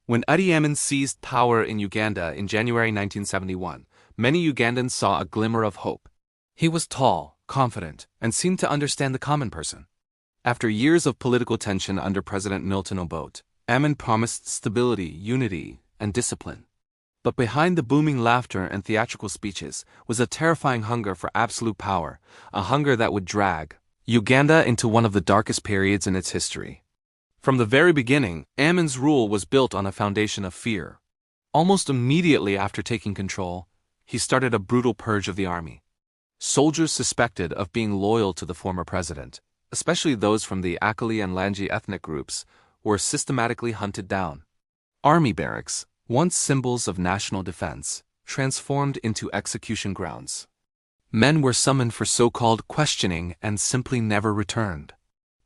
When Idi Amin seized power in Uganda in January 1971, many Ugandans saw a glimmer of hope. He was tall, confident, and seemed to understand the common person. After years of political tension under President Milton Obote, Amin promised stability, unity, and discipline. But behind the booming laughter and theatrical speeches was a terrifying hunger for absolute power, a hunger that would drag Uganda into one of the darkest periods in its history. From the very beginning, Amin's rule was built on a foundation of fear. Almost immediately after taking control, he started a brutal purge of the army. Soldiers suspected of being loyal to the former president, especially those from the Akali and Langi ethnic groups, were systematically hunted down. Army barracks, once symbols of national defense, transformed into execution grounds. Men were summoned for so-called questioning and simply never returned.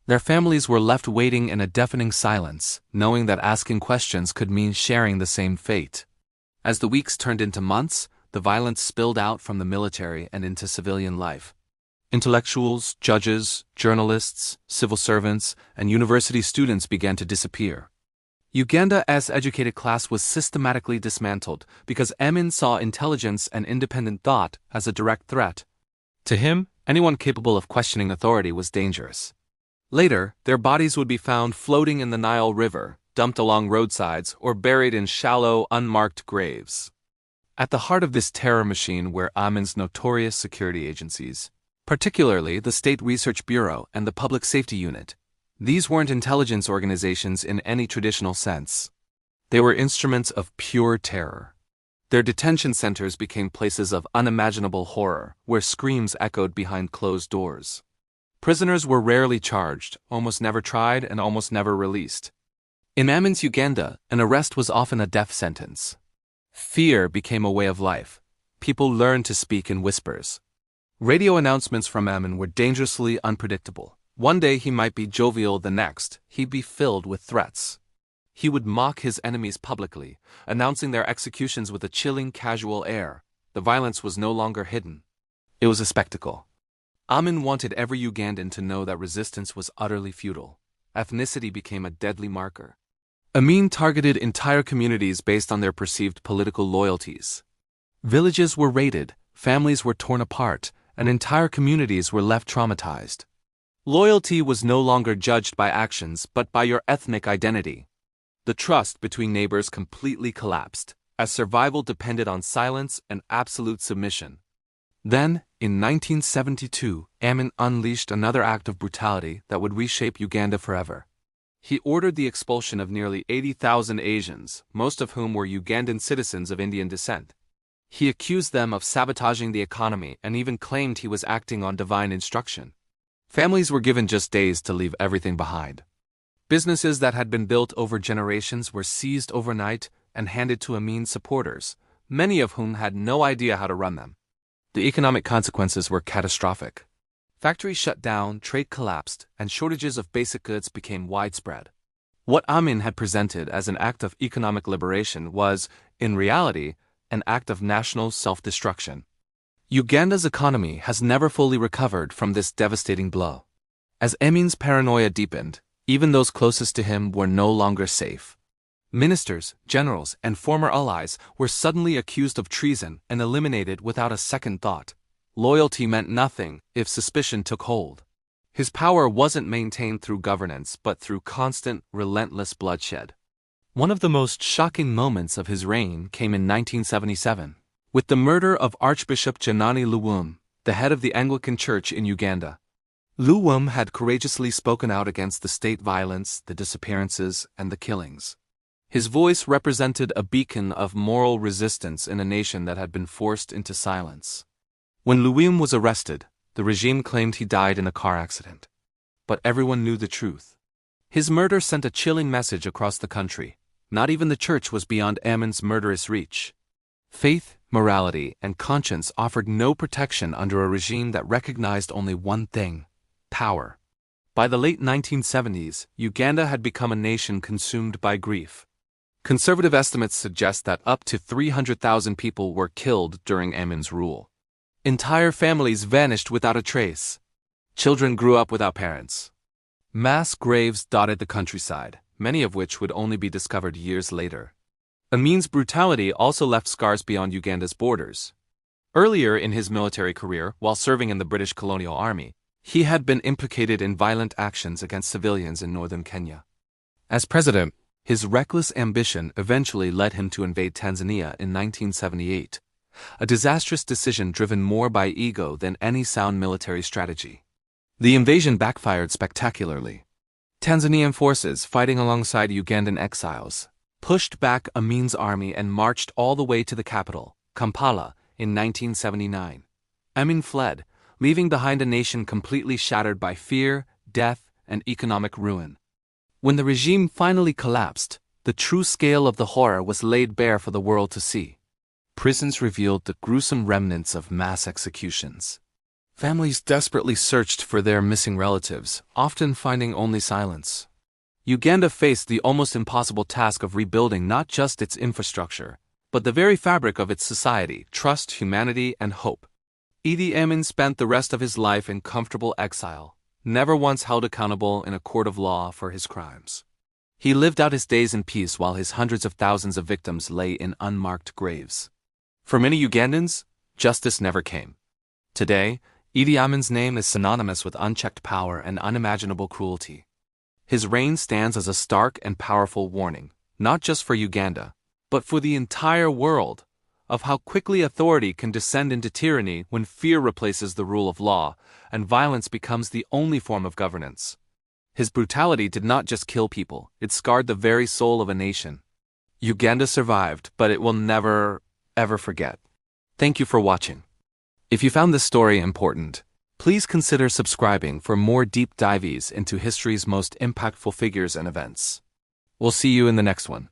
Their families were left waiting in a deafening silence, knowing that asking questions could mean sharing the same fate. As the weeks turned into months, the violence spilled out from the military and into civilian life. Intellectuals, judges, journalists, civil servants, and university students began to disappear. Uganda's educated class was systematically dismantled because Amin saw intelligence and independent thought as a direct threat. To him, anyone capable of questioning authority was dangerous. Later, their bodies would be found floating in the Nile River, dumped along roadsides, or buried in shallow, unmarked graves. At the heart of this terror machine were Amin's notorious security agencies, particularly the State Research Bureau and the Public Safety Unit. These weren't intelligence organizations in any traditional sense. They were instruments of pure terror. Their detention centers became places of unimaginable horror, where screams echoed behind closed doors. Prisoners were rarely charged, almost never tried, and almost never released. In Amin's Uganda, an arrest was often a death sentence. Fear became a way of life. People learned to speak in whispers. Radio announcements from Amin were dangerously unpredictable. One day he might be jovial, the next, he'd be filled with threats. He would mock his enemies publicly, announcing their executions with a chilling, casual air. The violence was no longer hidden. It was a spectacle. Amin wanted every Ugandan to know that resistance was utterly futile. Ethnicity became a deadly marker. Amin targeted entire communities based on their perceived political loyalties. Villages were raided, families were torn apart, and entire communities were left traumatized. Loyalty was no longer judged by actions but by your ethnic identity. The trust between neighbors completely collapsed, as survival depended on silence and absolute submission. Then, in 1972, Amin unleashed another act of brutality that would reshape Uganda forever. He ordered the expulsion of nearly 80,000 Asians, most of whom were Ugandan citizens of Indian descent. He accused them of sabotaging the economy and even claimed he was acting on divine instruction. Families were given just days to leave everything behind. Businesses that had been built over generations were seized overnight and handed to Amin's supporters, many of whom had no idea how to run them. The economic consequences were catastrophic. Factories shut down, trade collapsed, and shortages of basic goods became widespread. What Amin had presented as an act of economic liberation was, in reality, an act of national self-destruction. Uganda's economy has never fully recovered from this devastating blow. As Amin's paranoia deepened, even those closest to him were no longer safe. Ministers, generals, and former allies were suddenly accused of treason and eliminated without a second thought. Loyalty meant nothing if suspicion took hold. His power wasn't maintained through governance but through constant, relentless bloodshed. One of the most shocking moments of his reign came in 1977, with the murder of Archbishop Janani Luwum, the head of the Anglican Church in Uganda. Luwum had courageously spoken out against the state violence, the disappearances, and the killings. His voice represented a beacon of moral resistance in a nation that had been forced into silence. When Luwum was arrested, the regime claimed he died in a car accident. But everyone knew the truth. His murder sent a chilling message across the country. Not even the church was beyond Amin's murderous reach. Faith, morality, and conscience offered no protection under a regime that recognized only one thing: power. By the late 1970s, Uganda had become a nation consumed by grief. Conservative estimates suggest that up to 300,000 people were killed during Amin's rule. Entire families vanished without a trace. Children grew up without parents. Mass graves dotted the countryside, many of which would only be discovered years later. Amin's brutality also left scars beyond Uganda's borders. Earlier in his military career, while serving in the British colonial army, he had been implicated in violent actions against civilians in northern Kenya. As president, his reckless ambition eventually led him to invade Tanzania in 1978, a disastrous decision driven more by ego than any sound military strategy. The invasion backfired spectacularly. Tanzanian forces, fighting alongside Ugandan exiles, pushed back Amin's army and marched all the way to the capital, Kampala, in 1979. Amin fled, leaving behind a nation completely shattered by fear, death, and economic ruin. When the regime finally collapsed, the true scale of the horror was laid bare for the world to see. Prisons revealed the gruesome remnants of mass executions. Families desperately searched for their missing relatives, often finding only silence. Uganda faced the almost impossible task of rebuilding not just its infrastructure, but the very fabric of its society, trust, humanity, and hope. Idi Amin spent the rest of his life in comfortable exile, never once held accountable in a court of law for his crimes. He lived out his days in peace while his hundreds of thousands of victims lay in unmarked graves. For many Ugandans, justice never came. Today, Idi Amin's name is synonymous with unchecked power and unimaginable cruelty. His reign stands as a stark and powerful warning, not just for Uganda, but for the entire world, of how quickly authority can descend into tyranny when fear replaces the rule of law and violence becomes the only form of governance. His brutality did not just kill people, it scarred the very soul of a nation. Uganda survived, but it will never, ever forget. Thank you for watching. If you found this story important, please consider subscribing for more deep dives into history's most impactful figures and events. We'll see you in the next one.